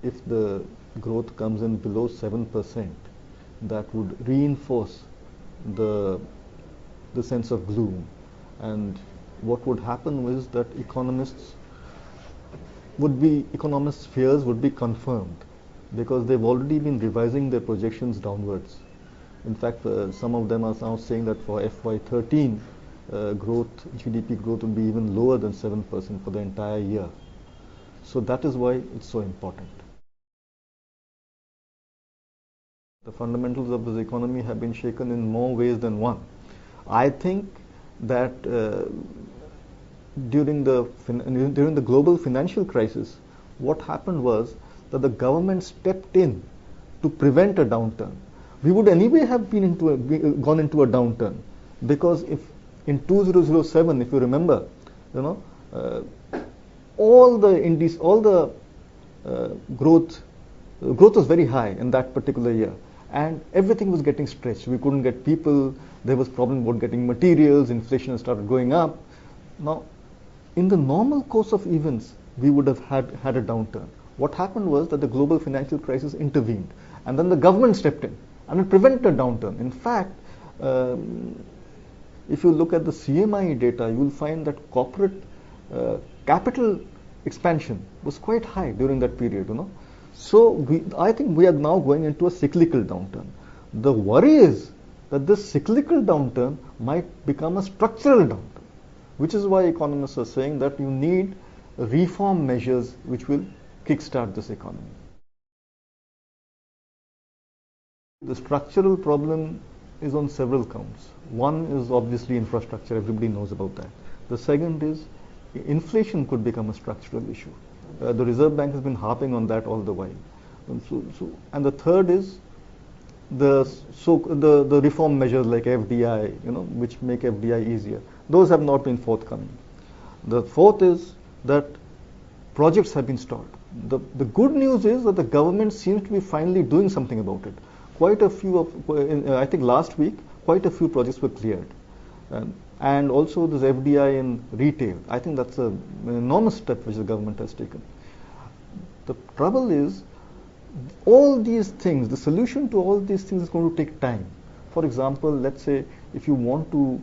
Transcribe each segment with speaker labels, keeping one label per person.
Speaker 1: If the growth comes in below 7%, that would reinforce the the sense of gloom. And what would happen is that economists' fears would be confirmed because they've already been revising their projections downwards. In fact, some of them are now saying that for FY13, GDP growth will be even lower than 7% for the entire year. So that is why it's so important. The fundamentals of this economy have been shaken in more ways than one. I think that during the global financial crisis, what happened was that the government stepped in to prevent a downturn. We would anyway have gone into a downturn, because if in 2007, if you remember, you know, all the growth was very high in that particular year, and everything was getting stretched. We couldn't get people. There was problem about getting materials. Inflation started going up. Now, in the normal course of events, we would have had a downturn. What happened was that the global financial crisis intervened, and then the government stepped in and it prevented a downturn. In fact, if you look at the CMI data, you will find that corporate capital expansion was quite high during that period. So I think we are now going into a cyclical downturn. The worry is that this cyclical downturn might become a structural downturn, which is why economists are saying that you need reform measures which will kickstart this economy. The structural problem is on several counts. One is obviously infrastructure, everybody knows about that. The second is inflation could become a structural issue. The Reserve Bank has been harping on that all the while. And the third is the reform measures like FDI, which make FDI easier. Those have not been forthcoming. The fourth is that projects have been stalled. The good news is that the government seems to be finally doing something about it. Quite a few I think last week, quite a few projects were cleared. And also this FDI in retail. I think that's an enormous step which the government has taken. The trouble is, all these things, the solution to all these things is going to take time. For example, let's say if you want to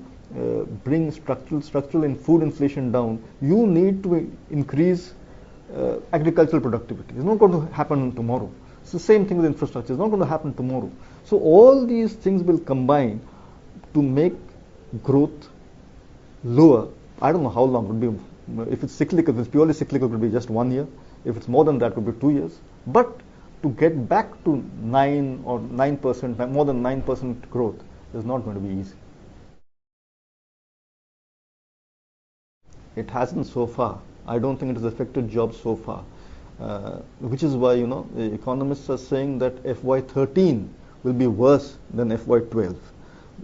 Speaker 1: bring structural and food inflation down, you need to increase agricultural productivity. It's not going to happen tomorrow. It's the same thing with infrastructure. It's not going to happen tomorrow. So all these things will combine to make growth lower. I don't know how long it will be. If it's cyclical, if it's purely cyclical, it will be just 1 year. If it's more than that, it will be 2 years. But to get back to 9%, more than 9% growth is not going to be easy. It hasn't so far. I don't think it has affected jobs so far. Which is why, the economists are saying that FY13 will be worse than FY12.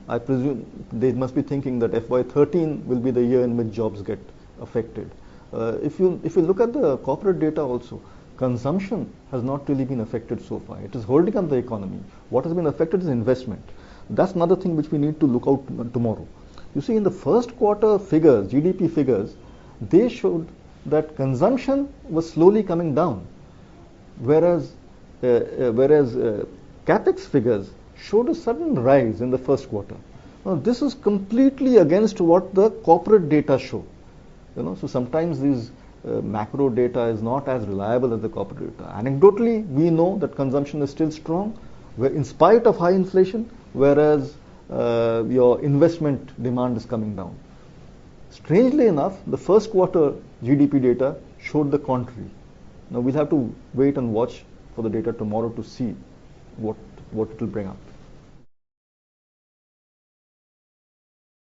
Speaker 1: I presume they must be thinking that FY13 will be the year in which jobs get affected. If you look at the corporate data also, consumption has not really been affected so far. It is holding up the economy. What has been affected is investment. That's another thing which we need to look out tomorrow. You see, in the first quarter figures, GDP figures, they showed that consumption was slowly coming down, whereas capex figures showed a sudden rise in the first quarter. Now, this is completely against what the corporate data show. So sometimes these macro data is not as reliable as the corporate data. Anecdotally, we know that consumption is still strong, in spite of high inflation, whereas your investment demand is coming down. Strangely enough, the first quarter GDP data showed the contrary. Now we'll have to wait and watch for the data tomorrow to see what it will bring up.